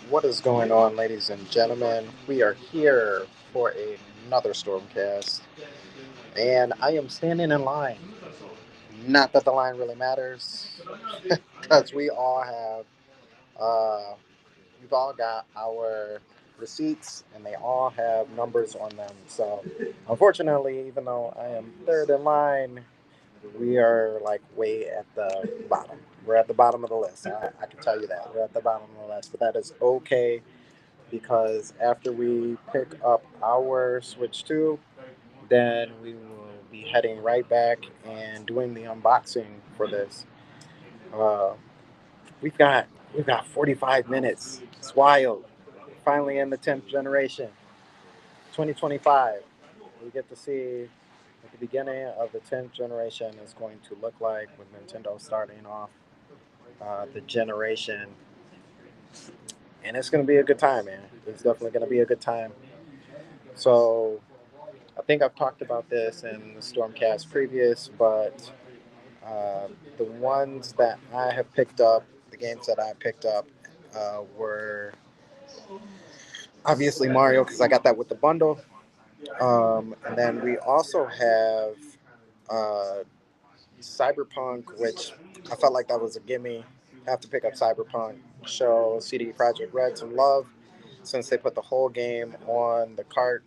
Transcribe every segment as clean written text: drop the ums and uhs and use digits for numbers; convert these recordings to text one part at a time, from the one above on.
What is going on, ladies and gentlemen? We are here for another Stormcast, and I am standing in line. Not that the line really matters, because we've all got our receipts, and they all have numbers on them. So, unfortunately, even though I am third in line, we are like way at the bottom. We're at the bottom of the list. I can tell you that we're at the bottom of the list, but that is okay because after we pick up our Switch 2, then we will be heading right back and doing the unboxing for this. Uh, we've got we've got 45 minutes. It's wild. Finally in the 10th generation, 2025. We get to see what the beginning of the 10th generation is going to look like with Nintendo starting off the generation. And it's going to be a good time, man. It's definitely going to be a good time. So I think I've talked about this in the Stormcast previous, but the ones that I have picked up, the games that I picked up, were obviously Mario because I got that with the bundle. And then we also have uh, Cyberpunk, which I felt like that was a gimme. Have to pick up Cyberpunk. Show CD Projekt Red some love since they put the whole game on the cart.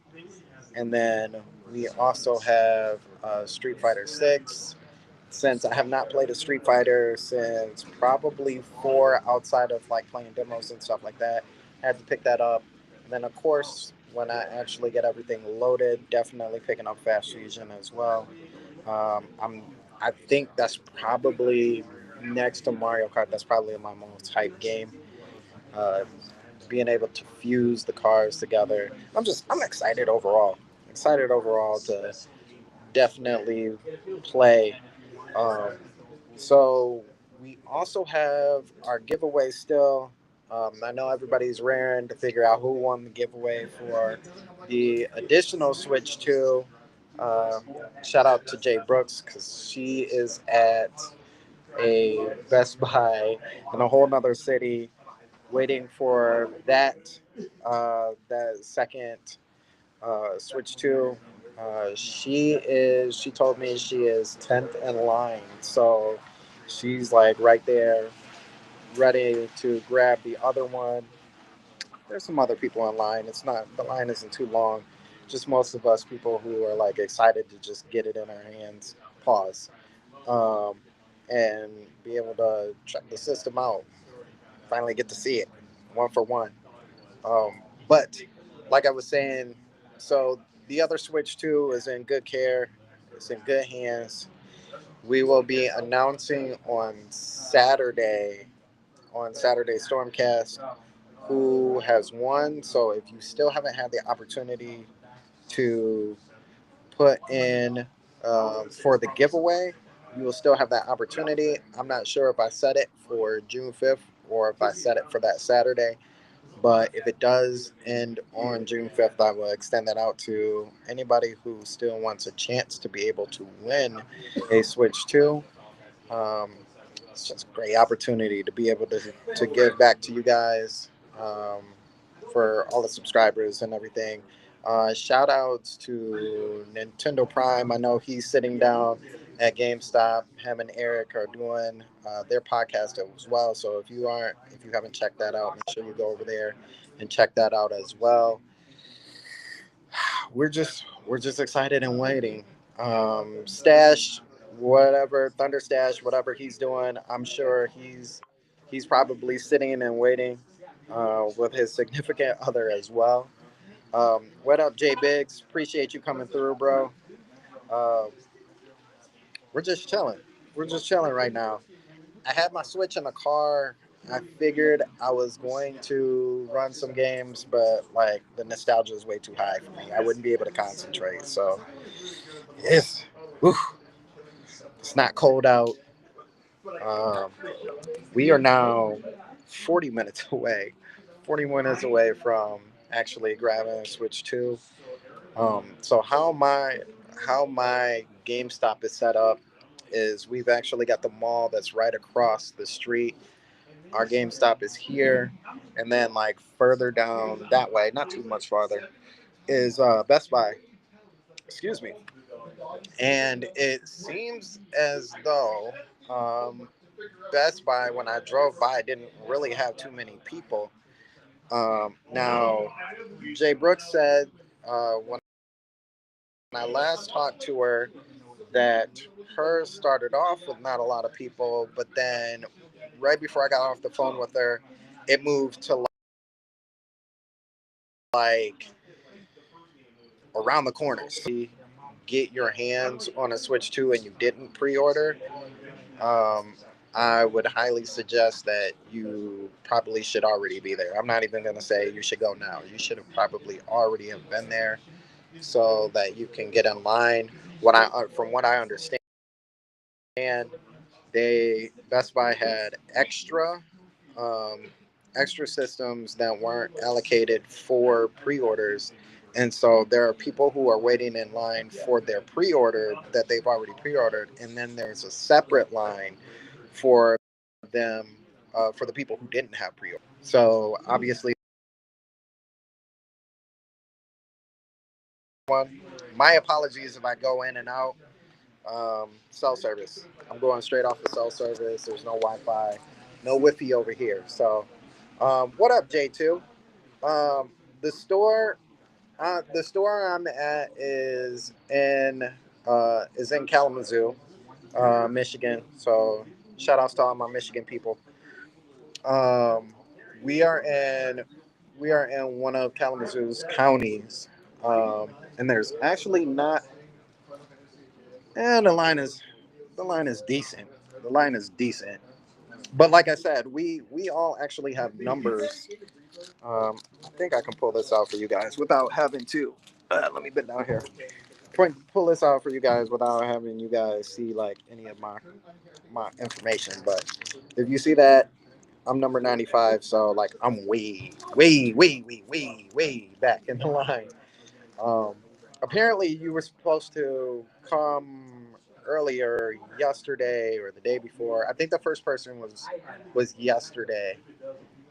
And then we also have Street Fighter 6. Since I have not played a Street Fighter since probably 4 outside of like playing demos and stuff like that, I had to pick that up. And then, of course, when I actually get everything loaded, definitely picking up Fast Fusion as well. I'm I think that's probably next to Mario Kart. That's probably my most hype game. Uh, Being able to fuse the cars together. I'm excited overall. Excited overall to definitely play. Um, so we also have our giveaway still. I know everybody's raring to figure out who won the giveaway for the additional Switch 2. Uh, Shout out to Jay Brooks because she is at a Best Buy in a whole nother city waiting for that second Switch 2. She told me she is 10th in line. So she's like right there, ready to grab the other one. There's some other people in line. The line isn't too long. Just most of us people who are like excited to just get it in our hands, pause, um, and be able to check the system out. Finally get to see it, one for one. But like I was saying, so the other Switch 2 is in good care. It's in good hands. We will be announcing on Saturday Stormcast, who has won. So if you still haven't had the opportunity to put in for the giveaway, you will still have that opportunity. I'm not sure if I set it for June 5th or if I set it for that Saturday. But if it does end on June 5th, I will extend that out to anybody who still wants a chance to be able to win a Switch 2. Um, it's just a great opportunity to be able to give back to you guys um, for all the subscribers and everything. Shout outs to Nintendo Prime. I know he's sitting down at GameStop. Him and Eric are doing their podcast as well. So if you haven't checked that out, make sure you go over there and check that out as well. We're just excited and waiting. Stash, whatever Thunder Stash, whatever he's doing, I'm sure he's probably sitting and waiting with his significant other as well. What up, Jay Biggs? Appreciate you coming through, bro. Uh, we're just chilling. We're just chilling right now. I had my Switch in the car. I figured I was going to run some games, but like the nostalgia is way too high for me. I wouldn't be able to concentrate. So it's whew, it's not cold out. Um, we are now 40 minutes away. 40 minutes away from actually grabbing a Switch 2. So how my GameStop is set up is we've actually got the mall that's right across the street Our GameStop is here, and then like further down that way, not too much farther, is Best Buy. Excuse me. And it seems as though Best Buy, when I drove by, didn't really have too many people. Now, Jay Brooks said when I last talked to her that hers started off with not a lot of people, but then right before I got off the phone with her, it moved to like around the corner. So get your hands on a Switch 2 and you didn't pre-order, um, I would highly suggest that you probably should already be there. I'm not even going to say you should go now. You should have probably already have been there so that you can get in line. From what I understand, they Best Buy had um, extra systems that weren't allocated for pre-orders, and so there are people who are waiting in line for their pre-order that they've already pre-ordered, and then there's a separate line for them for the people who didn't have pre-order. So obviously, one. My apologies if I go in and out. Cell service. I'm going straight off the cell service. There's no Wi-Fi, no Wi-Fi over here. So, what up, J2? Um, the store, the store I'm at is in Kalamazoo, Michigan. So, shout outs to all my Michigan people. Um, we are in we are in one of Kalamazoo's counties, and there's actually not. And the line is decent. The line is decent. But like I said, we all actually have numbers. I think I can pull this out for you guys without having to. Let me bend down here. Pull this out for you guys without having you guys see like any of my information. But if you see that, I'm number 95, so like I'm way back in the line. Um, Apparently, you were supposed to come earlier yesterday or the day before. I think the first person was yesterday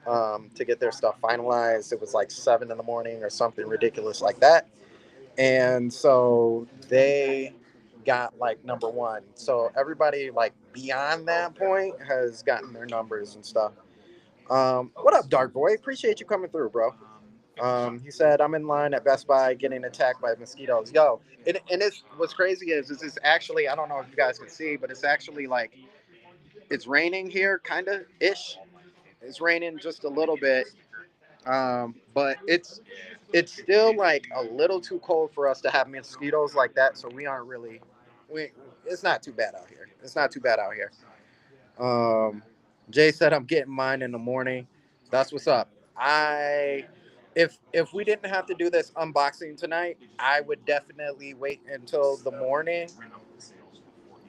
to get their stuff finalized. It was like 7 in the morning or something ridiculous like that, and so they got like number one. So everybody like beyond that point has gotten their numbers and stuff. What up, Dark Boy? Appreciate you coming through, bro. He said, I'm in line at Best Buy getting attacked by mosquitoes. Yo, and it's what's crazy is this actually, I don't know if you guys can see, but it's actually like it's raining here, kind of ish. It's raining just a little bit, but it's still like a little too cold for us to have mosquitoes like that. So we aren't really, we it's not too bad out here. It's not too bad out here. Um, Jay said I'm getting mine in the morning. That's what's up. I if we didn't have to do this unboxing tonight, I would definitely wait until the morning.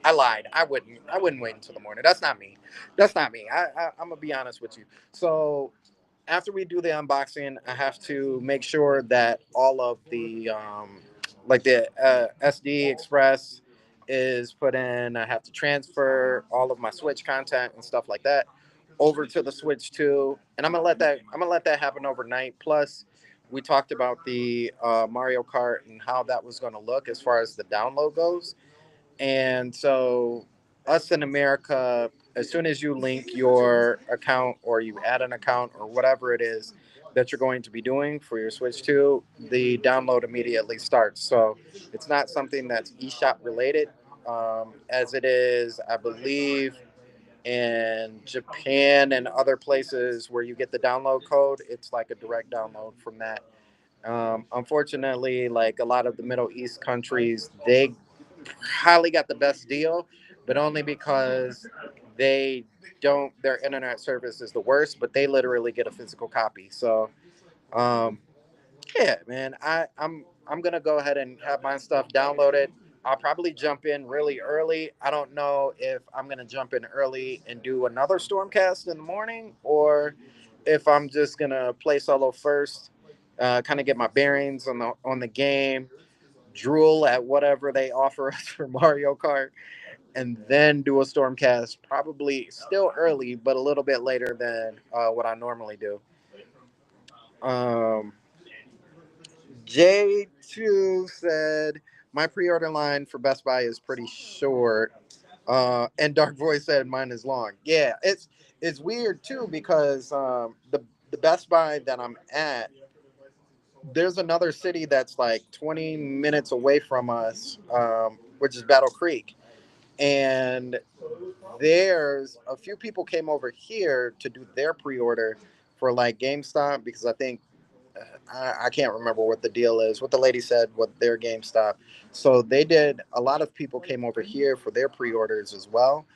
I lied. I wouldn't wait until the morning. That's not me. That's not me. I'm gonna be honest with you. So after we do the unboxing, I have to make sure that all of the like the SD Express is put in. I have to transfer all of my Switch content and stuff like that over to the Switch 2, and I'm gonna let that happen overnight. Plus, we talked about the Mario Kart and how that was going to look as far as the download goes. And so, us in America, as soon as you link your account or you add an account or whatever it is that you're going to be doing for your Switch 2, the download immediately starts. So it's not something that's eShop related, as it is, I believe, in Japan and other places where you get the download code. It's like a direct download from that. Unfortunately, like a lot of the Middle East countries, they probably got the best deal, but only because they don't. Their internet service is the worst, but they literally get a physical copy. So, um, yeah, man, I'm gonna go ahead and have my stuff downloaded. I'll probably jump in really early. I don't know if I'm gonna jump in early and do another Stormcast in the morning, or if I'm just gonna play solo first, kind of get my bearings on the game, drool at whatever they offer us for Mario Kart, and then do a Stormcast, probably still early, but a little bit later than what I normally do. Um, J2 said, my pre order line for Best Buy is pretty short. And Dark Voice said, mine is long. Yeah, it's weird too because the Best Buy that I'm at, there's another city that's like 20 minutes away from us, which is Battle Creek. And there's a few people came over here to do their pre-order for like GameStop because I think I can't remember what the deal is. What the lady said, what their GameStop. So they did. A lot of people came over here for their pre-orders as well,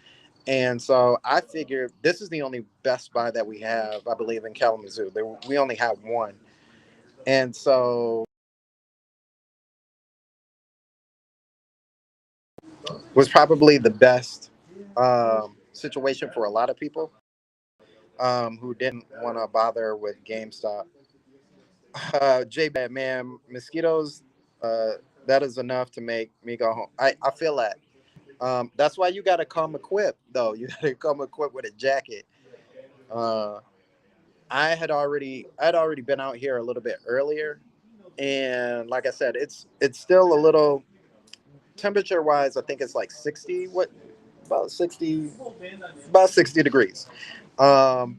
and so I figured this is the only Best Buy that we have, I believe, in Kalamazoo. We only have one, and so was probably the best situation for a lot of people who didn't want to bother with GameStop. J Bad man, mosquitoes. Uh, that is enough to make me go home. I feel that. That's why you got to come equipped, though. You got to come equipped with a jacket. Uh, I'd already been out here a little bit earlier, and like I said, it's still a little temperature wise. I think it's like 60. What about 60? About 60 degrees. Um,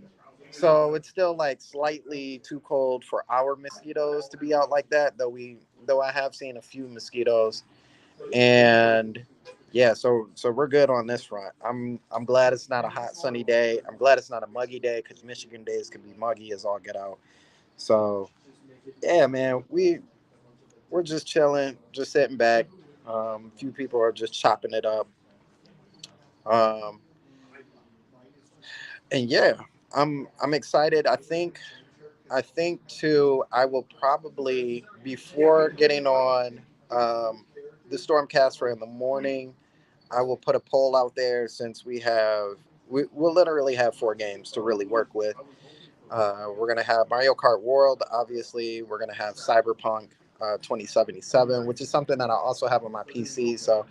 so it's still like slightly too cold for our mosquitoes to be out like that. Though I have seen a few mosquitoes, and yeah, so we're good on this front. I'm glad it's not a hot sunny day. I'm glad it's not a muggy day because Michigan days can be muggy as all get out. So yeah, man, we're just chilling, just sitting back. A few people are just chopping it up. Um, and yeah, I'm excited. I think too. I will probably before getting on the Stormcast for in the morning. I will put a poll out there since we'll literally have 4 games to really work with. We're gonna have Mario Kart World, obviously. We're gonna have Cyberpunk 2077, which is something that I also have on my PC. So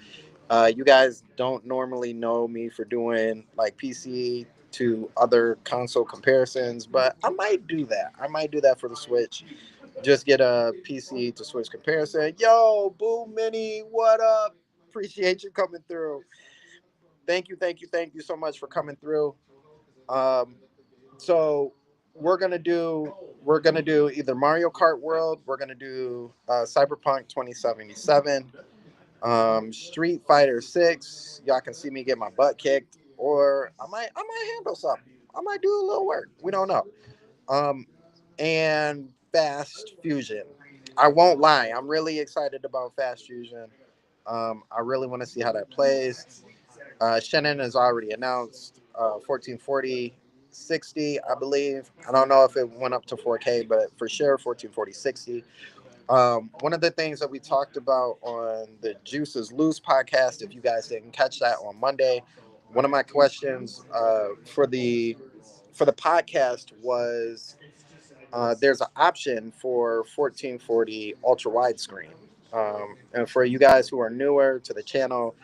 you guys don't normally know me for doing like PC to other console comparisons, but I might do that. I might do that for the Switch. Just get a PC to Switch comparison. Yo, Boom Mini, what up? Appreciate you coming through. Thank you so much for coming through. Um, so we're gonna do we're gonna do either Mario Kart World. We're gonna do Cyberpunk 2077. Street Fighter 6. Y'all can see me get my butt kicked, or I might handle something. I might do a little work. We don't know. Um, and Fast Fusion. I won't lie. I'm really excited about Fast Fusion. I really want to see how that plays. Shannon has already announced 1440 60, I believe. I don't know if it went up to 4K, but for sure 1440 60. One of the things that we talked about on the Juices Loose podcast, if you guys didn't catch that on Monday, one of my questions for the podcast was there's an option for 1440 ultra widescreen. And for you guys who are newer to the channel,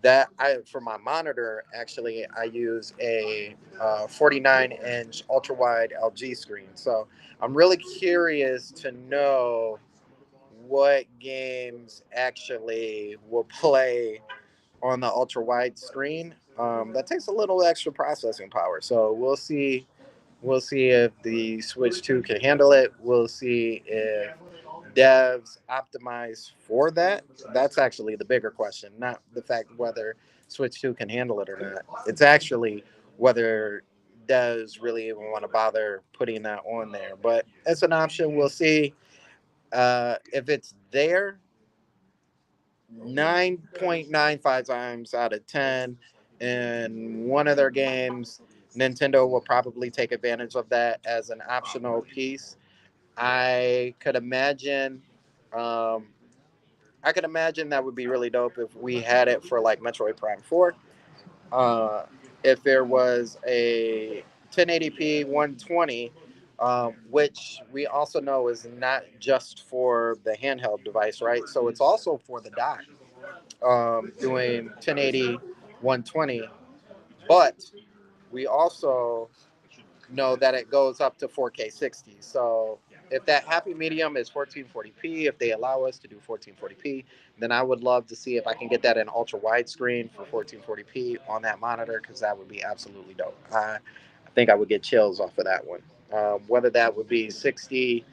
that I for my monitor actually I use a 49-inch ultra wide LG screen. So I'm really curious to know what games actually will play on the ultra wide screen. That takes a little extra processing power. So we'll see. We'll see if the Switch 2 can handle it. We'll see if devs optimize for that. That's actually the bigger question, not the fact whether Switch 2 can handle it or not. It's actually whether devs really even want to bother putting that on there. But it's an option. We'll see. If it's there, 9.95 times out of 10 in one of their games, Nintendo will probably take advantage of that as an optional piece. I could imagine um, I could imagine that would be really dope if we had it for like Metroid Prime 4. Uh, if there was a 1080p 120, which we also know is not just for the handheld device, right? So it's also for the dock, doing 1080. 120, but we also know that it goes up to 4K 60. So if that happy medium is 1440p, if they allow us to do 1440p, then I would love to see if I can get that in ultra widescreen for 1440p on that monitor, because that would be absolutely dope. I think I would get chills off of that one. Whether that would be 60,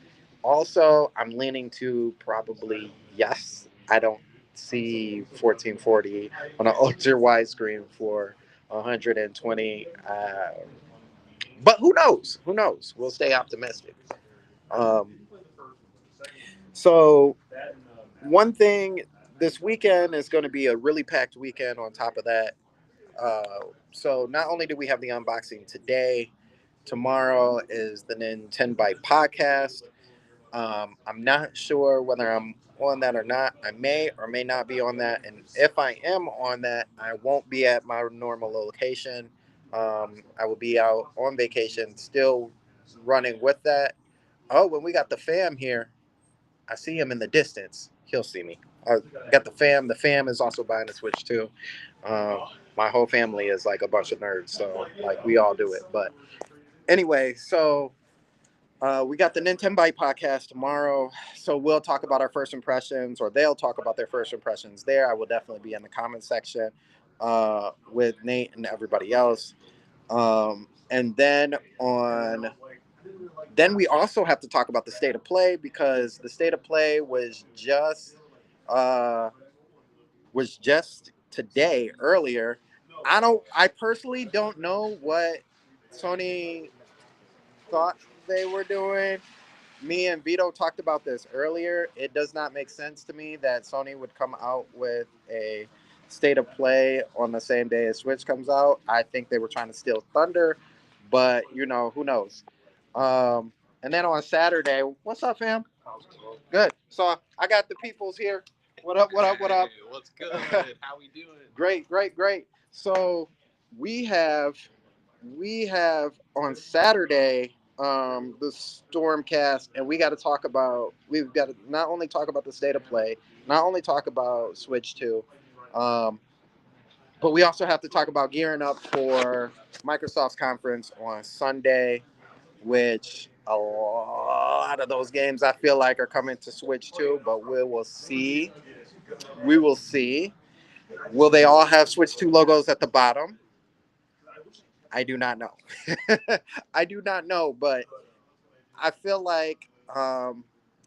also, I'm leaning to probably yes. I don't see 1440 on an ultra widescreen for 120. But who knows? Who knows? We'll stay optimistic. Um, so, one thing, this weekend is going to be a really packed weekend on top of that. So, not only do we have the unboxing today, tomorrow is the Nintendo Byte podcast. I'm not sure whether I'm on that or not. I may or may not be on that. And if I am on that, I won't be at my normal location. I will be out on vacation, still running with that. Oh, when we got the fam here, I see him in the distance. He'll see me. I got the fam. The fam is also buying a Switch too. My whole family is like a bunch of nerds, so like we all do it. But anyway, so we got the Nintendo Byte podcast tomorrow, so we'll talk about our first impressions, or they'll talk about their first impressions there. I will definitely be in the comment section with Nate and everybody else. And then we also have to talk about the state of play, because the state of play uh, was just today earlier. I personally don't know what Sony thought they were doing. Me and Vito talked about this earlier. It does not make sense to me that Sony would come out with a state of play on the same day as Switch comes out. I think they were trying to steal thunder, but who knows. And then on Saturday, what's up, fam? Good. So I got the peoples here. What up? What up? What up? Hey, what's good? How we doing? Great, great, great. So we have we have on Saturday the Stormcast, and we've got to not only talk about the state of play, not only talk about Switch 2, um, but we also have to talk about gearing up for Microsoft's conference on Sunday, which a lot of those games I feel like are coming to Switch 2, but we will see. We will see. Will they all have Switch 2 logos at the bottom? I do not know. I do not know, but I feel like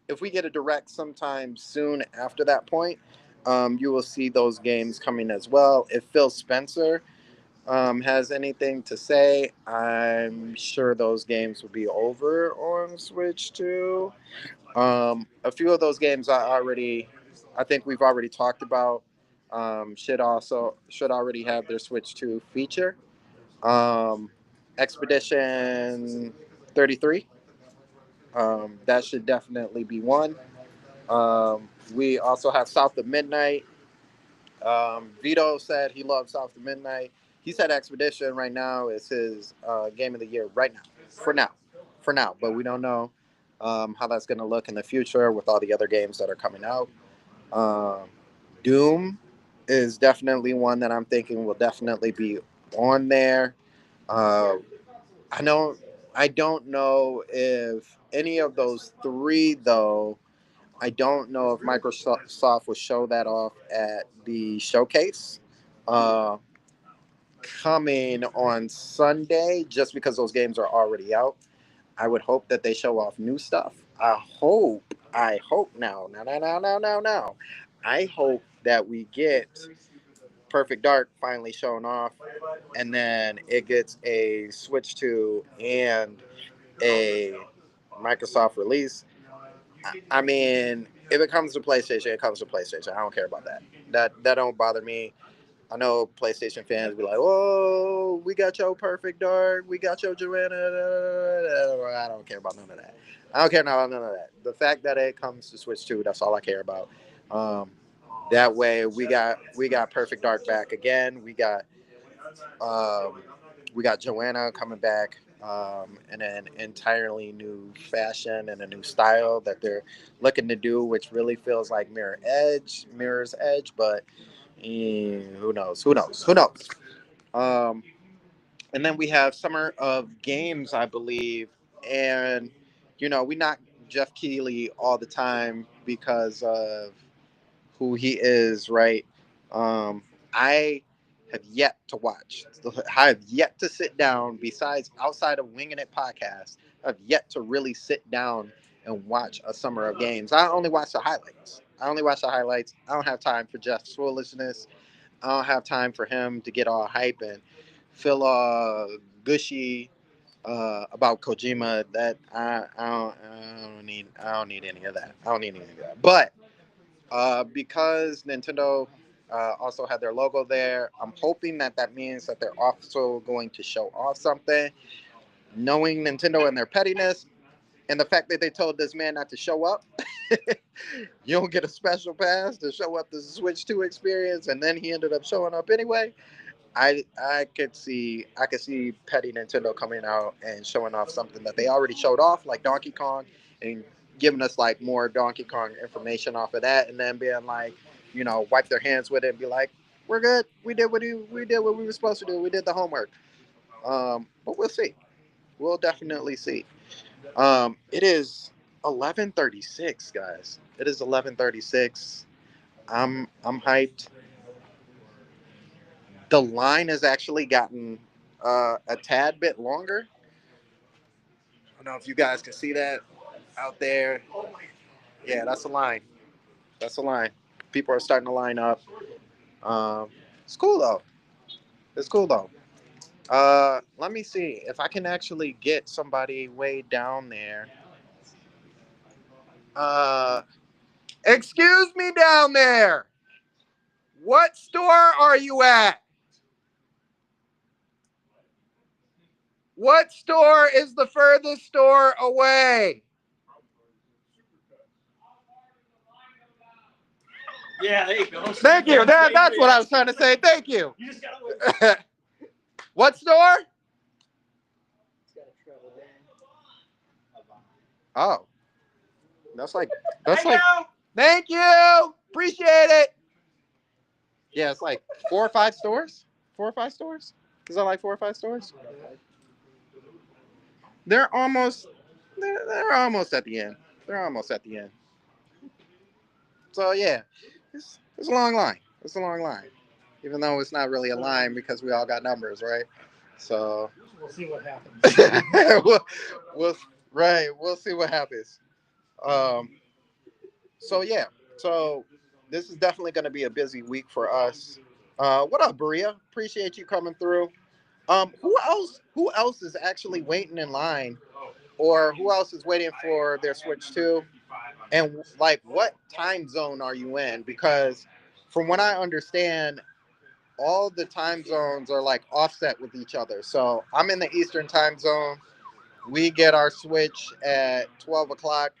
if we get a direct sometime soon after that point, you will see those games coming as well. If Phil Spencer has anything to say, I'm sure those games will be over on Switch too. A few of those games I think we've already talked about. Should already have their Switch 2 feature. Um, Expedition 33. That should definitely be one. We also have South of Midnight. Vito said he loves South of Midnight. He said Expedition right now is his game of the year right now. For now. For now. But we don't know how that's going to look in the future with all the other games that are coming out. Um, Doom is definitely one that I'm thinking will definitely be on there. Uh, I know. I don't know if any of those three, though. I don't know if Microsoft will show that off at the showcase coming on Sunday, just because those games are already out. I would hope that they show off new stuff. I hope now. I hope that we get Perfect Dark finally shown off, and then it gets a Switch 2 and a Microsoft release. I mean, if it comes to PlayStation, it comes to PlayStation. I don't care about that. That don't bother me. I know PlayStation fans be like, "Oh, we got your Perfect Dark, we got your Joanna." I don't care about none of that. I don't care about none of that. The fact that it comes to Switch 2, that's all I care about. Um, that way, we got Perfect Dark back again. Um, we got Joanna coming back in an entirely new fashion and a new style that they're looking to do, which really feels like Mirror's Edge. But who knows? Who knows? Who knows? Um, and then we have Summer of Games, I believe, and we knock Jeff Keighley all the time because of who he is, right? I have yet to watch. I have yet to sit down. Besides, outside of Winging It podcast, I've yet to really sit down and watch a Summer of Games. I only watch the highlights. I don't have time for Jeff's foolishness. I don't have time for him to get all hype and feel all gushy about Kojima. That I don't need any of that. I don't need any of that. But because Nintendo also had their logo there, I'm hoping that that means that they're also going to show off something. Knowing Nintendo and their pettiness, and the fact that they told this man not to show up, you don't get a special pass to show up the Switch 2 experience, and then he ended up showing up anyway. I could see petty Nintendo coming out and showing off something that they already showed off, like Donkey Kong, and giving us like more Donkey Kong information off of that, and then being like, wipe their hands with it and be like, "We're good. We did what we were supposed to do. We did the homework." But we'll see. We'll definitely see. It is 11:36, guys. It is 11:36. I'm hyped. The line has actually gotten a tad bit longer. I don't know if you guys can see that out there. Yeah, that's a line. That's a line. People are starting to line up. Um, it's cool though. It's cool though. Let me see if I can actually get somebody way down there. Uh, excuse me down there. What store are you at? What store is the furthest store away? Yeah, there you go. Thank you. That's what I was trying to say. Thank you. You just gotta What store? Oh, that's like that's like. Thank you. Appreciate it. Yeah, it's like 4 or 5 stores. 4 or 5 stores. Is that like 4 or 5 stores? They're almost. They're almost at the end. They're almost at the end. So yeah, it's a long line. It's a long line. Even though it's not really a line because we all got numbers, right? So We'll see what happens. we'll, we'll right. We'll see what happens. Um. So yeah. So this is definitely going to be a busy week for us. What up, Berea? Appreciate you coming through. Who else? Who else is actually waiting in line, or who else is waiting for their Switch 2? And like, what time zone are you in? Because from what I understand, all the time zones are like offset with each other. So I'm in the Eastern time zone. We get our Switch at 12 o'clock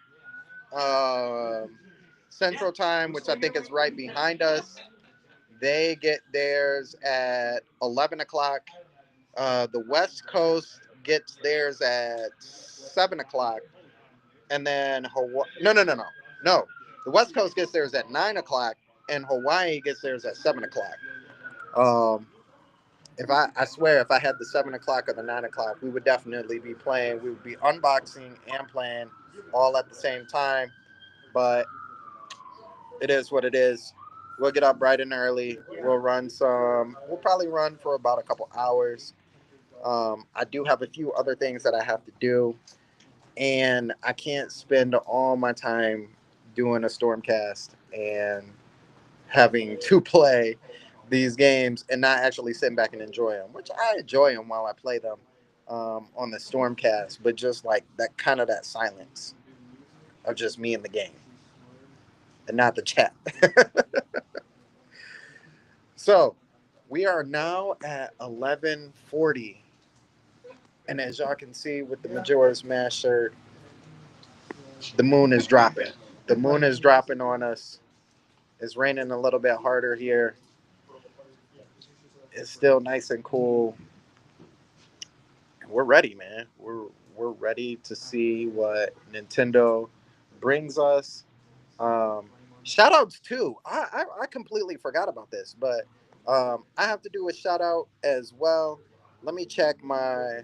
Central Time, which I think is right behind us. They get theirs at 11 o'clock. The West Coast gets theirs at 7 o'clock, and then Hawaii. No. The West Coast gets theirs at 9 o'clock, and Hawaii gets theirs at 7 o'clock. Um, if I swear, if I had the 7 o'clock or the 9 o'clock, we would definitely be playing. We would be unboxing and playing all at the same time. But it is what it is. We'll get up bright and early. We'll run some. We'll probably run for about a couple hours. I do have a few other things that I have to do, and I can't spend all my time doing a Stormcast and having to play these games and not actually sitting back and enjoy them, which I enjoy them while I play them on the Stormcast, but just like that kind of that silence of just me in the game and not the chat. So we are now at 11:40, and as y'all can see with the Majora's Mask shirt, the moon is dropping. The moon is dropping on us. It's raining a little bit harder here. It's still nice and cool. We're ready, man. We're ready to see what Nintendo brings us. Um, Shout outs too. I completely forgot about this, but I have to do a shout out as well. Let me check my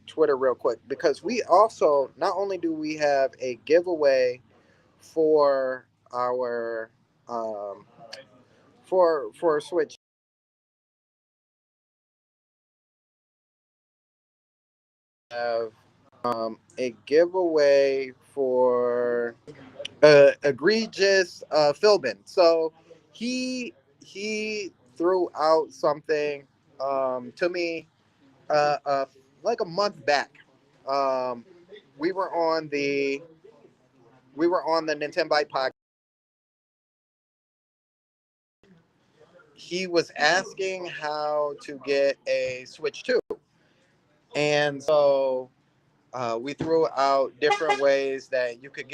Twitter real quick because we also not only do we have a giveaway for our um, for Switch have a giveaway for egregious Philbin. So he threw out something to me like a month back. Um, we were on the Nintendo podcast. He was asking how to get a Switch 2, and so we threw out different ways that you could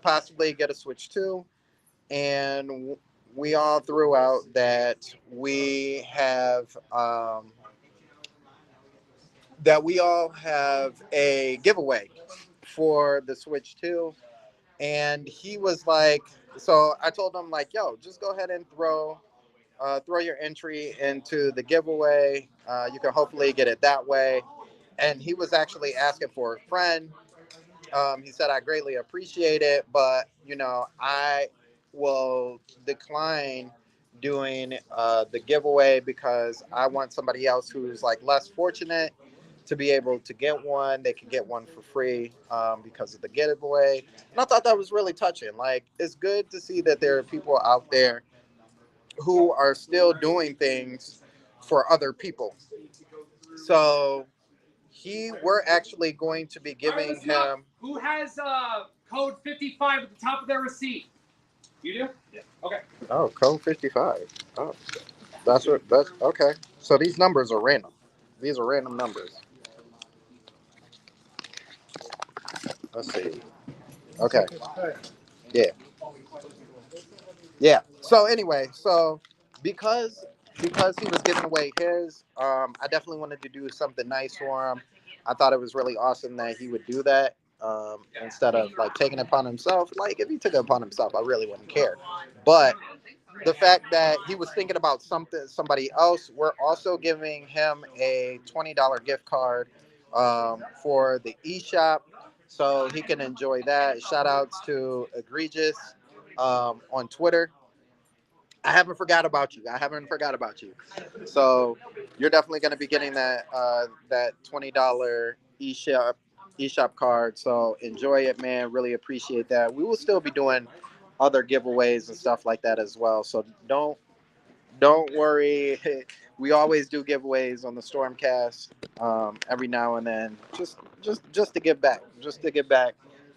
possibly get a Switch 2, and we all threw out that we all have a giveaway for the Switch 2. And he was like, so I told him like, yo, just go ahead and throw your entry into the giveaway. You can hopefully get it that way. And he was actually asking for a friend. He said, I greatly appreciate it, but I will decline doing the giveaway because I want somebody else who's like less fortunate to be able to get one. They can get one for free because of the giveaway. And I thought that was really touching. Like, it's good to see that there are people out there who are still doing things for other people. So we're actually going to be giving him. Who has code 55 at the top of their receipt? You do? Yeah. Okay. Oh, code 55. Oh, that's okay. So these numbers are random. These are random numbers. Let's see. Okay. Yeah. Yeah. So anyway, because he was giving away his, I definitely wanted to do something nice for him. I thought it was really awesome that he would do that instead of like taking it upon himself. Like if he took it upon himself, I really wouldn't care. But the fact that he was thinking about somebody else, we're also giving him a $20 gift card for the eShop, so he can enjoy that. Shout outs to Egregious on Twitter. I haven't forgot about you. I haven't forgot about you. So you're definitely going to be getting that $20 eShop card. So enjoy it, man. Really appreciate that. We will still be doing other giveaways and stuff like that as well. So don't worry. We always do giveaways on the Stormcast every now and then, just to give back,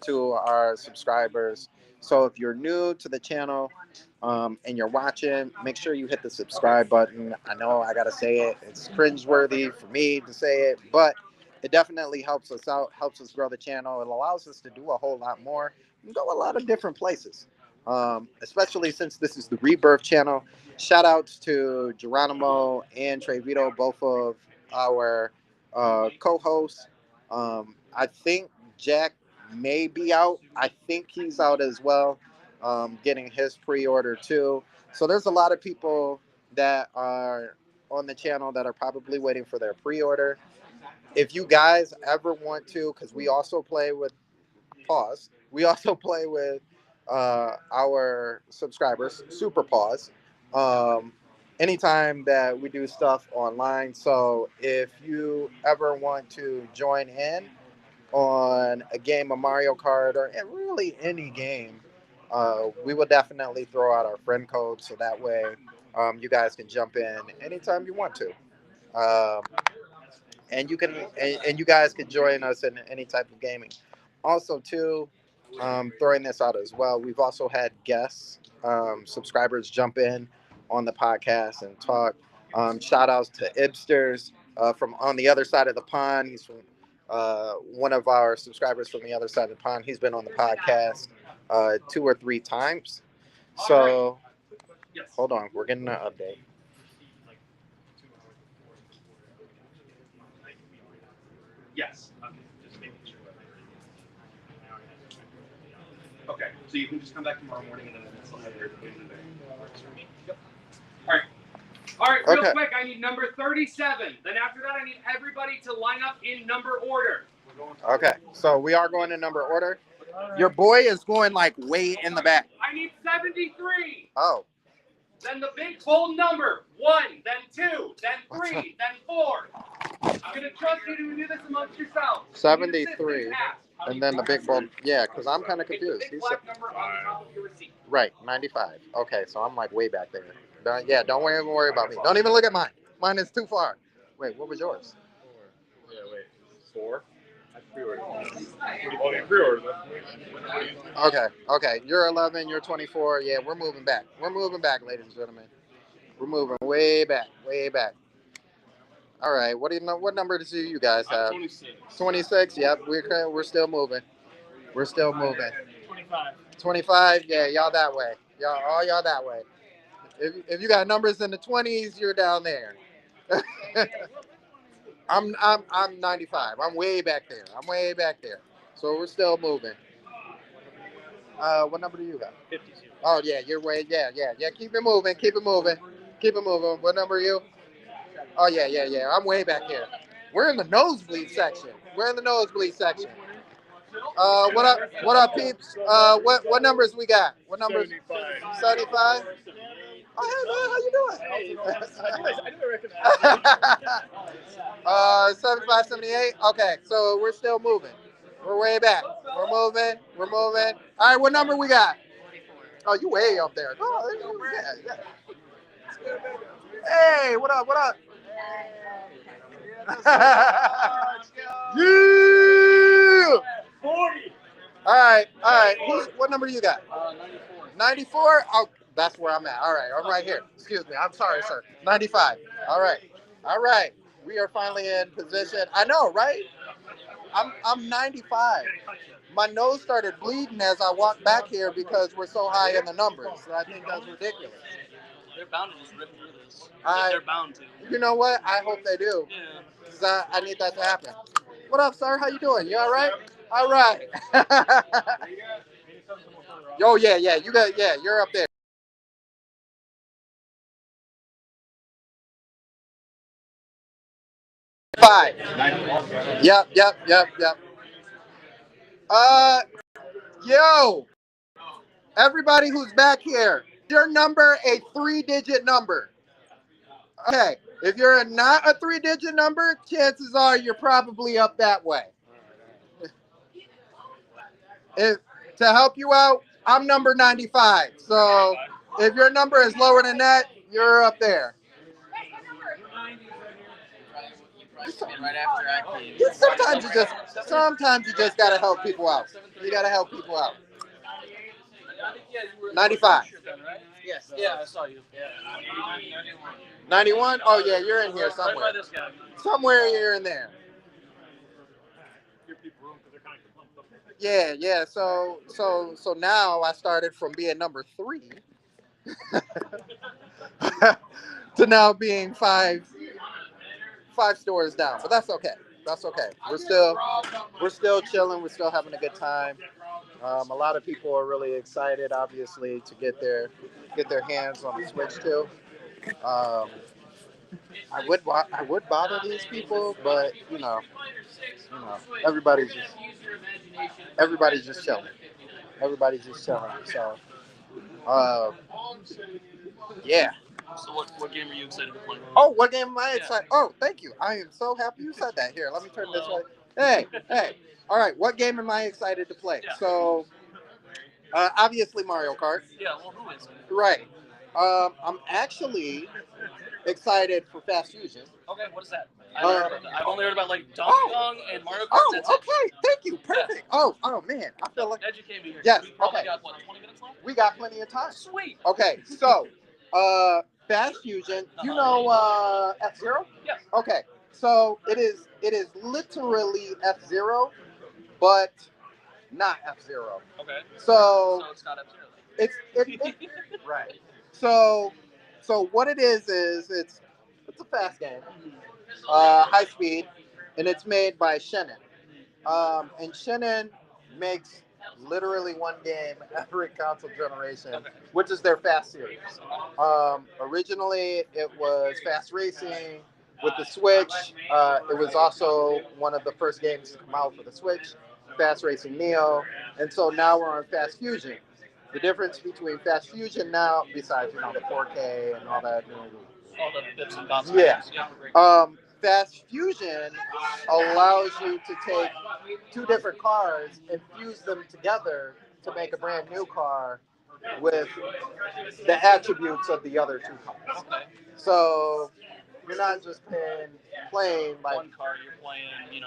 to our subscribers. So if you're new to the channel and you're watching, make sure you hit the subscribe button. I know I gotta say it; it's cringeworthy for me to say it, but it definitely helps us out, helps us grow the channel. It allows us to do a whole lot more and go a lot of different places. Especially since this is the Rebirth channel. Shout outs to Geronimo and Trey Vito, both of our co-hosts. I think Jack may be out. I think he's out as well, getting his pre-order too. So there's a lot of people that are on the channel that are probably waiting for their pre-order. If you guys ever want to, because we also play with Pause. We also play with our subscribers, Super Pause, anytime that we do stuff online. So if you ever want to join in on a game of Mario Kart or really any game, we will definitely throw out our friend code so that way you guys can jump in anytime you want to. Um, and you guys can join us in any type of gaming. Also, too, throwing this out as well, we've also had guests, subscribers jump in on the podcast and talk. Shout outs to Ibsters from on the other side of the pond. He's from one of our subscribers from the other side of the pond. He's been on the podcast 2 or 3 times. So hold on, we're getting an update. Yes. Okay. Just making sure. Okay. So you can just come back tomorrow morning and then still have your Yep. All right. All right, real Okay. quick, I need number 37. Then after that, I need everybody to line up in number order. Okay. So we are going in number order. Your boy is going like way in the back. I need 73. Oh. Then the big bold number. 1, then 2, then 3, then 4. I'm going to trust you to do this amongst yourselves. 73. And then the big bold. Yeah, because I'm kind of confused. It's the big black number on the top of your receipt. Right, 95. Okay, so I'm like way back there. Yeah, don't even worry about me. Don't even look at mine. Mine is too far. Wait, what was yours? 4. Yeah, wait. 4? I pre-ordered. Oh, you pre-ordered. Okay. You're 11, you're 24. Yeah, we're moving back. We're moving back, ladies and gentlemen. We're moving way back, way back. All right, what do you know? What number do you guys have? 26. 26. Yep, we're still moving. We're still moving. 25. 25. Yeah, y'all that way. Y'all that way. If you got numbers in the 20s, you're down there. I'm 95. I'm way back there. So we're still moving. What number do you got? 52. Oh yeah, you're way. Yeah. Keep it moving. What number are you? Oh yeah. I'm way back here. We're in the nosebleed section. What up, peeps? What numbers we got? What numbers? 75. Oh, hey man, how you doing? I do recognize. 75, 78. Okay, so we're still moving. We're way back. We're moving. All right, what number we got? Oh, you way up there. Oh, yeah. Hey, what up? Yeah. 40. All right. What number you got? 94. 94? Oh, that's where I'm at. All right, I'm right here. Excuse me. I'm sorry, sir. 95. All right. We are finally in position. I know, right? I'm 95. My nose started bleeding as I walked back here because we're so high in the numbers. So I think that's ridiculous. They're bound to just rip through this. I- They're bound to. You know what? I hope they do. Yeah. 'Cause I need that to happen. What up, sir? How you doing? You all right? All right. Yo, yeah. You're up there. Five. Yep. Yo, everybody who's back here, your number a 3-digit number. Okay, if you're not a 3-digit number, chances are you're probably up that way. To help you out, I'm number 95. So if your number is lower than that, you're up there. Right after I came. Yeah, sometimes you just gotta help people out. You gotta help people out. 95. Yes. Yeah, I saw you. 91? Oh yeah, you're in here Right somewhere. by this guy. Somewhere you're in there. Yeah. So now I started from being number 3 to now being five stores down. But that's okay. We're still chilling. We're still having a good time. A lot of people are really excited, obviously, to get their hands on the Switch too. I would bother these people, but everybody's just chilling. So, yeah. So what game are you excited to play? Oh, what game am I excited? Oh, thank you. I am so happy you said that. Here, let me turn this way. Hey. All right, what game am I excited to play? Yeah. So, obviously Mario Kart. Yeah, well, who is? Right. I'm actually excited for Fast Fusion. Okay, what is that? I've only heard about like Donkey Kong and Mario Kart. Oh, That's it. okay. Thank you. Perfect. Yeah. Oh man, I feel like Educate me here. Yes, We probably okay. got what, 20 minutes left? we got plenty of time. Sweet. Okay, so Fast Fusion. You know F-Zero? Yes. Okay, so it is literally F-Zero, but not F-Zero. Okay. So So it's not F-Zero. it's right. So what it is it's a fast game, high speed, and it's made by Shannon. And Shannon makes literally one game every console generation, Okay. which is their Fast series. Originally, it was Fast Racing with the Switch. It was also one of the first games to come out for the Switch, Fast Racing Neo, and so now we're on Fast Fusion. The difference between Fast Fusion now, besides the 4K and all that, All the bits and bobs. Yeah. Yeah. Fast Fusion allows you to take two different cars and fuse them together to make a brand new car with the attributes of the other two cars. Okay. So you're not just playing like One card you're playing,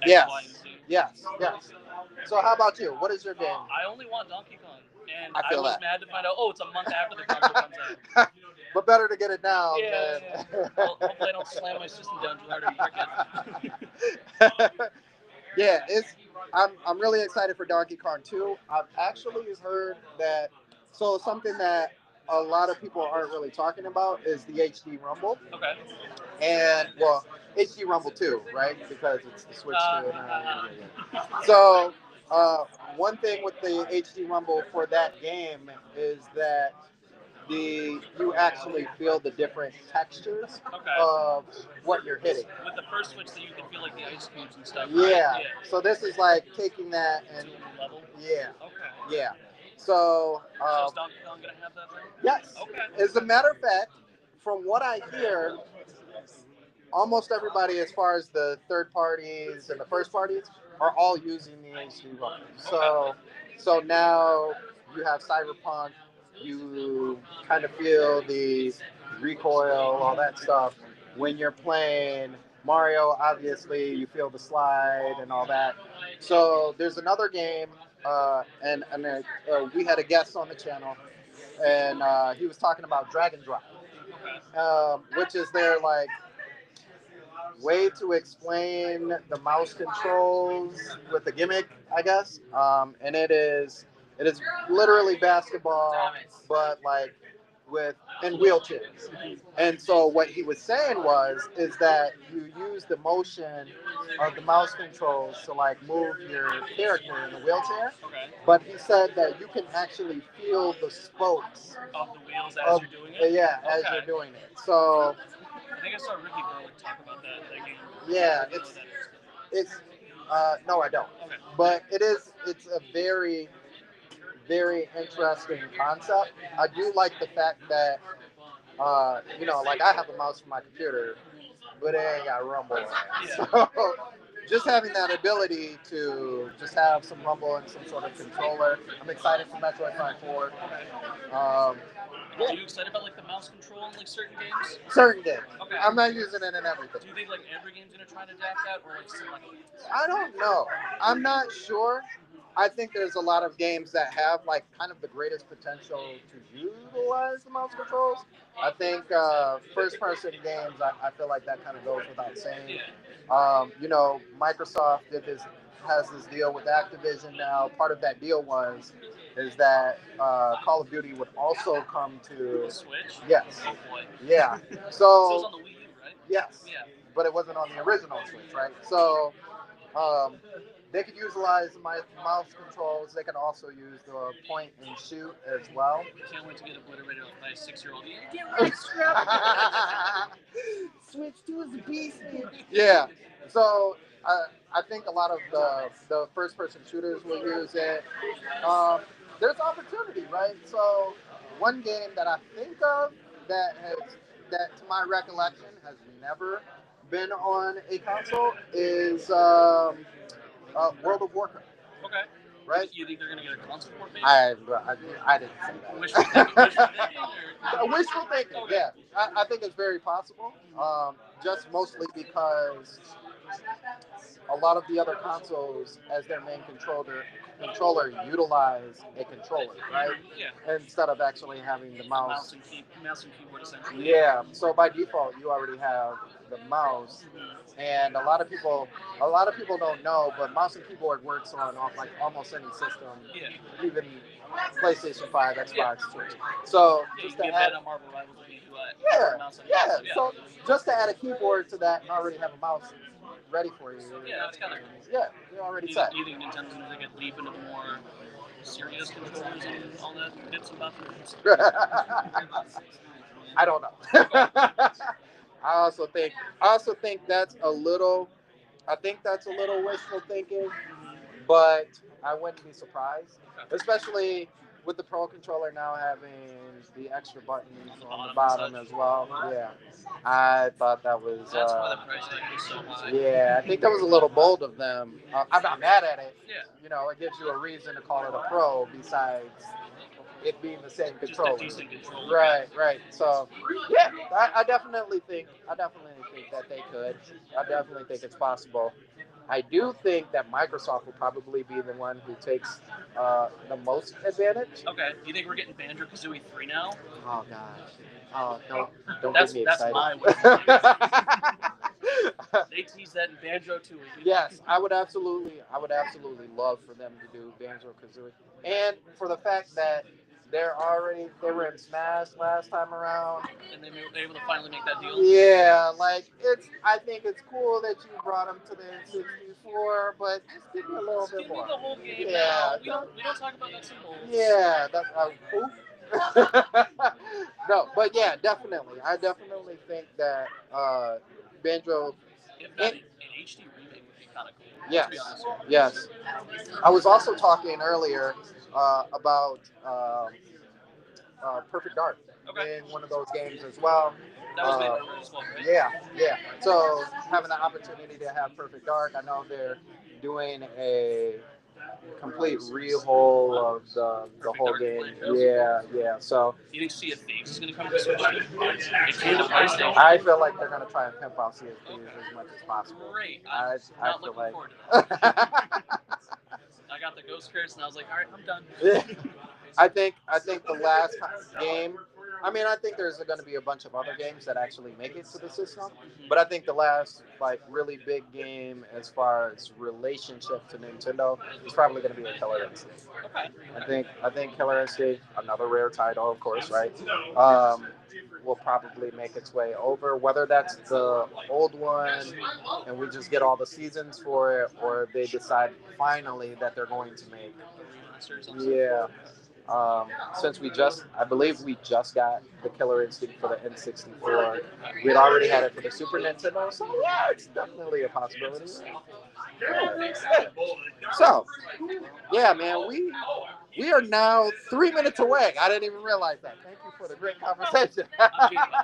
X, yes, Y, and Z. yes. So how about you? What is your game? I only want Donkey Kong, and I I feel was that. mad to find out. Oh, it's a month after the console comes out. But better to get it now Yeah. than Well, hopefully I don't slam my system down too hard and break it. yeah, I'm really excited for Donkey Kong 2. I've actually heard that something that a lot of people aren't really talking about is the HD Rumble. Okay. And well, HD Rumble 2, right? Because it's the Switch 2. So one thing with the HD Rumble for that game is that you actually feel the different textures of what you're hitting. With the first Switch, that you can feel like the ice cubes and stuff. Yeah. Right? So this is like taking that and To a new level. yeah. Okay. Yeah. So So is Donkey Kong gonna have that then? yes. Okay. As a matter of fact, from what I hear, almost everybody, as far as the third parties and the first parties, are all using the HD Rumble. So now you have Cyberpunk. You kind of feel the recoil, all that stuff. When you're playing Mario, obviously you feel the slide and all that. So there's another game, we had a guest on the channel, and he was talking about Dragon Drive, which is their like way to explain the mouse controls with the gimmick, I guess. And it is literally basketball, but like with in wheelchairs. And so what he was saying is that you use the motion of the mouse controls to like move your character in the wheelchair. Okay. But he said that you can actually feel the spokes Of the wheels as you're doing it? Yeah, as you're doing it. So I think I saw Ricky Berwick talk about that game. yeah, I don't know what that it's no, I don't. Okay. But it's a very, very interesting concept. I do like the fact that like I have a mouse for my computer, but it ain't got rumble in it. Yeah. So just having that ability to just have some rumble and some sort of controller. I'm excited for Metroid Prime 4. Are you excited about like the mouse control in like certain games? Certain games. Okay. I'm not using it in everything. Do you think like every game's gonna try to adapt that, or like select? I don't know. I'm not sure. I think there's a lot of games that have like kind of the greatest potential to utilize the mouse controls. I think first-person games, I feel like that kind of goes without saying. Microsoft has this deal with Activision now. Part of that deal is that Call of Duty would also come to Switch. Yes. Oh boy. Yeah. So it So was on the Wii U, right? yes. Yeah. But it wasn't on the original Switch, right? So they could utilize my mouse controls. They can also use the point and shoot as well. Can't wait to get obliterated by a 6-year-old. Switch 2 is a beast. Yeah. So I think a lot of the first-person shooters will use it. There's opportunity, right? So one game that I think of that to my recollection has never been on a console is World of Warcraft. Okay. Right? You think they're gonna get a console port maybe? I didn't say that. Wishful thinking, or? Wishful thinking, Okay. yeah. I think it's very possible. Just mostly because a lot of the other consoles, as their main controller utilize a controller, right? Yeah. Instead of actually having the mouse. Mouse and keyboard essentially. Yeah. So by default, you already have the mouse, and a lot of people don't know, but mouse and keyboard works on like almost any system, even PlayStation 5, Xbox, Switch. So just to add, Marvel Rivals would be So just to add a keyboard to that and already have a mouse, ready for you. Yeah, that's kind of cool. Yeah, you're already You, set. you think Nintendo's going to take a leap into the more serious controllers and all that bits and bobs? I don't know. I also think that's a little. I think that's a little wishful thinking, but I wouldn't be surprised, especially with the Pro controller now having the extra buttons on the bottom as well. Yeah, I thought that was. That's why the price tag was so high. Yeah, I think that was a little bold of them. I'm not mad at it. Yeah. You know, it gives you a reason to call it a Pro besides it being the same controller. Just a decent controller. Right. So, yeah, I definitely think that they could. I definitely think it's possible. I do think that Microsoft will probably be the one who takes the most advantage. Okay. You think we're getting Banjo Kazooie 3 now? Oh gosh. Oh, don't That's get me that's excited. my wish. They teased that in Banjo 2. Yes, I would absolutely love for them to do Banjo Kazooie, and for the fact that they were in Smash last time around. And they were able to finally make that deal. Yeah, like I think it's cool that you brought them to the N64, but just give me a little Just bit give me more. the whole game Yeah, now. We don't talk about nuts and bolts. Yeah, that's no, but yeah, definitely. I definitely think that Banjo. If not, an HD remake would be kind of cool. Yes, To be honest with you. yes. I was also talking earlier about Perfect Dark being one of those games as well. That was made by Red as well, right? Yeah. So having the opportunity to have Perfect Dark, I know they're doing a complete rehaul of the whole Dark game. franchise. Yeah. So You think Sea of Thieves is going to come to Switch? It came to PlayStation. I feel like they're gonna try and pimp out Sea of Thieves as much as possible. Great. I Not feel looking like. forward to that. I got the Ghost Curse and I was like, all right, I'm done. I think the last game. I mean, I think there's going to be a bunch of other games that actually make it to the system, but I think the last really big game as far as relationship to Nintendo is probably going to be a Killer Instinct. Okay. I think Killer Instinct, another rare title, of course, right? Will probably make its way over. Whether that's the old one and we just get all the seasons for it, or they decide finally that they're going to make. Yeah. Since I believe we just got the Killer Instinct for the N64. We had already had it for the Super Nintendo, so yeah, it's definitely a possibility. Yeah. So, yeah, man, we are now 3 minutes away. I didn't even realize that. Thank you for the great conversation. I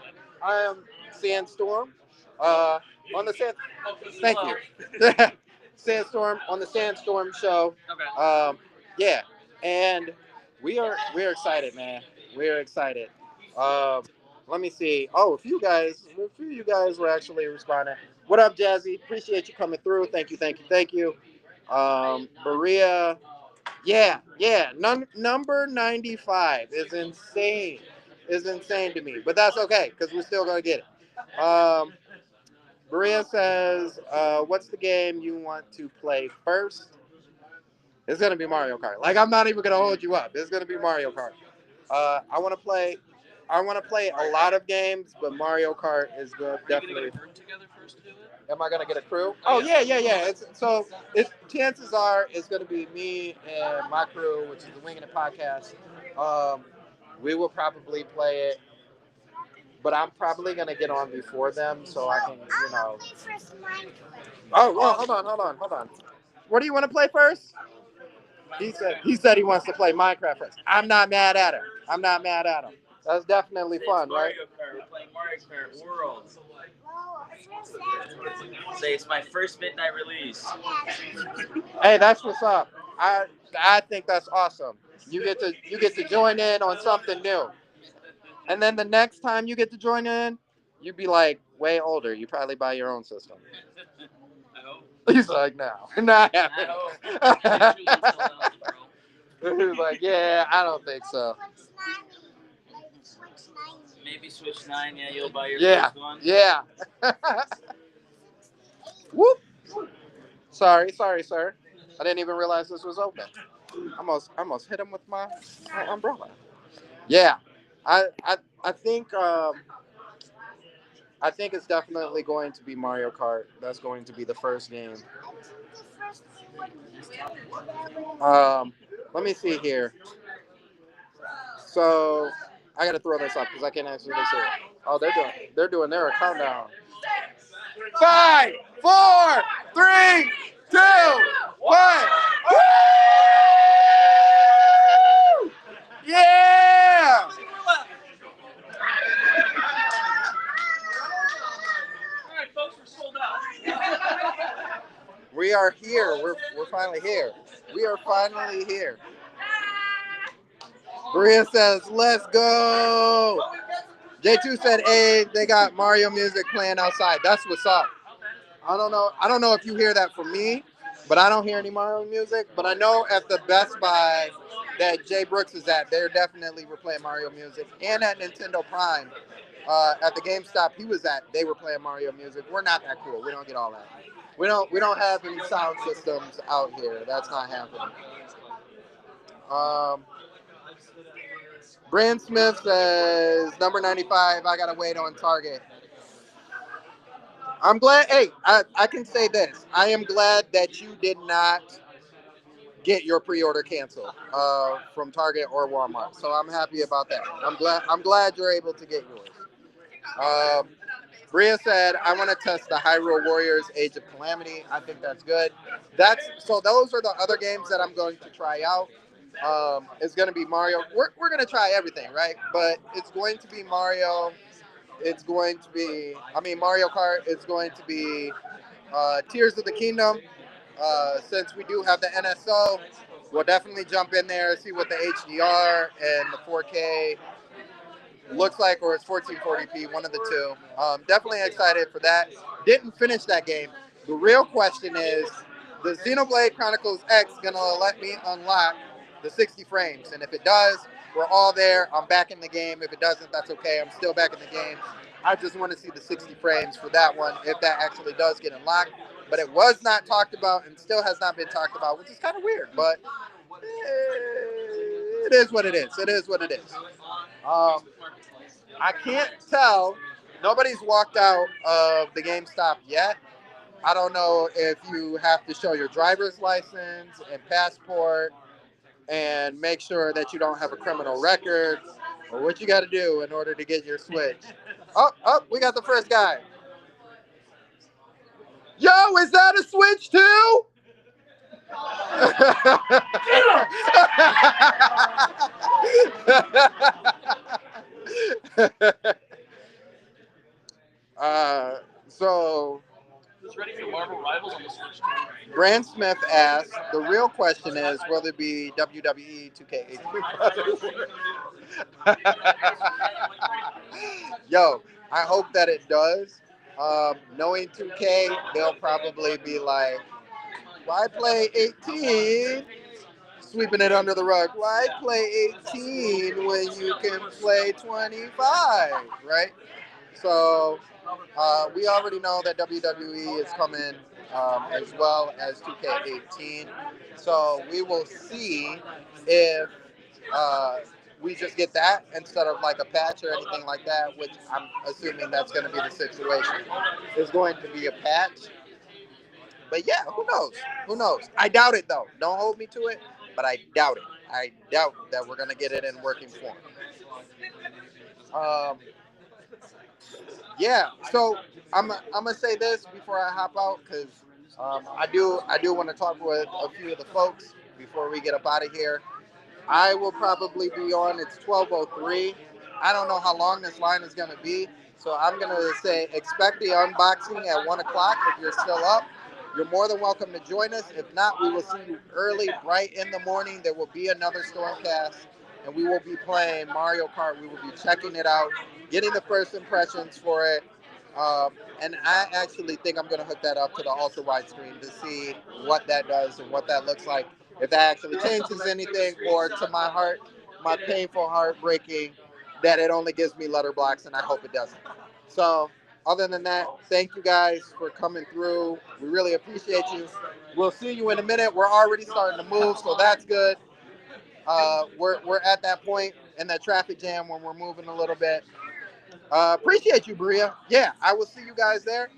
am Sandstorm. On the Sand. Thank you. Sandstorm on the Sandstorm show. Okay. Yeah, and we're excited, man. We're excited. Let me see. Oh, a few of you guys were actually responding. What up, Jazzy? Appreciate you coming through. Thank you. Maria. Yeah. Number 95 is insane. Is insane to me, but that's okay because we're still gonna get it. Maria says, "What's the game you want to play first?" It's gonna be Mario Kart. Like, I'm not even gonna hold you up. It's gonna be Mario Kart. I want to play. A lot of games, but Mario Kart is good. Definitely. Get a group together first to do it? Am I gonna get a crew? Oh yeah. Chances are it's gonna be me and my crew, which is the Winging It podcast. We will probably play it, but I'm probably gonna get on before them so I can, Oh, well, hold on. What do you want to play first? He said he wants to play Minecraft first. I'm not mad at him. That's definitely fun, right? We're playing Mario Kart Worlds. Say it's my first midnight release. Hey, that's what's up. I think that's awesome. You get to join in on something new. And then the next time you get to join in, you'd be like way older. You probably buy your own system. I hope. He's like, no, not happening. He's like, yeah, I don't think so. Maybe Switch 9, yeah, you'll buy your Yeah, first one. yeah. Whoop. Sorry, sir. I didn't even realize this was open. Almost hit him with my umbrella. Yeah, I think I think it's definitely going to be Mario Kart. That's going to be the first game. Um, Let me see here. So I gotta throw this up because I can't actually see it. Oh, they're doing their countdown. 5, 4, 3, 2, 1. Woo! Yeah! All right, folks, we're sold out. We are here. We're finally here. We are finally here. Bria says, "Let's go." J2 said, "Hey, they got Mario music playing outside. That's what's up." I don't know. I don't know if you hear that from me, but I don't hear any Mario music. But I know at the Best Buy that Jay Brooks is at, they're definitely were playing Mario music, and at Nintendo Prime, at the GameStop he was at, they were playing Mario music. We're not that cool. We don't get all that. We don't have any sound systems out here. That's not happening. Um, Brand Smith says number 95. I gotta wait on Target. I'm glad. Hey, I can say this. I am glad that you did not get your pre-order canceled from Target or Walmart. So I'm happy about that. I'm glad you're able to get yours. Um, Bria said, "I want to test the Hyrule Warriors: Age of Calamity." I think that's good. Those are the other games that I'm going to try out. It's going to be Mario. We're going to try everything, right? But it's going to be Mario. It's going to be, Mario Kart. It's going to be Tears of the Kingdom. Since we do have the NSO, we'll definitely jump in there, see what the HDR and the 4K looks like, or it's 1440p, one of the two. Definitely excited for that. Didn't finish that game. The real question is, the Xenoblade Chronicles X gonna let me unlock the 60 frames? And if it does, we're all there. I'm back in the game. If it doesn't, that's okay. I'm still back in the game. I just want to see the 60 frames for that one, if that actually does get unlocked. But it was not talked about and still has not been talked about, which is kind of weird. But it is what it is. It is what it is. Um, I can't tell. Nobody's walked out of the GameStop yet. I don't know if you have to show your driver's license and passport and make sure that you don't have a criminal record, or what you got to do in order to get your Switch. Oh, we got the first guy. Yo, is that a Switch too? So Who's ready for Marvel Rivals on the Switch? Brand Smith asked, the real question is, will there be WWE 2K18? Yo, I hope that it does. Knowing 2K, they'll probably be like, why play 18? Sweeping it under the rug. Why play 18 when you can play 25, right? So we already know that WWE is coming as well as 2K18. So we will see if we just get that instead of like a patch or anything like that, which I'm assuming that's going to be the situation. It's going to be a patch. But yeah, who knows? Who knows? I doubt it though. Don't hold me to it, but I doubt it. I doubt that we're going to get it in working form. Um, Yeah, so I'm gonna say this before I hop out, because I do want to talk with a few of the folks before we get up out of here. I will probably be on. It's 12:03. I don't know how long this line is gonna be, so I'm gonna say expect the unboxing at 1 o'clock. If you're still up, you're more than welcome to join us. If not, we will see you early, bright in the morning. There will be another Stormcast, and we will be playing Mario Kart. We will be checking it out, getting the first impressions for it. And I actually think I'm going to hook that up to the ultra wide screen to see what that does and what that looks like. If that actually changes anything, or to my heart, my painful heartbreaking, that it only gives me letter blocks, and I hope it doesn't. So, other than that, thank you guys for coming through. We really appreciate you. We'll see you in a minute. We're already starting to move, so that's good. We're at that point in that traffic jam when we're moving a little bit. Appreciate you, Bria. Yeah, I will see you guys there.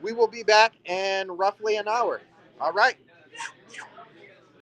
We will be back in roughly an hour. All right.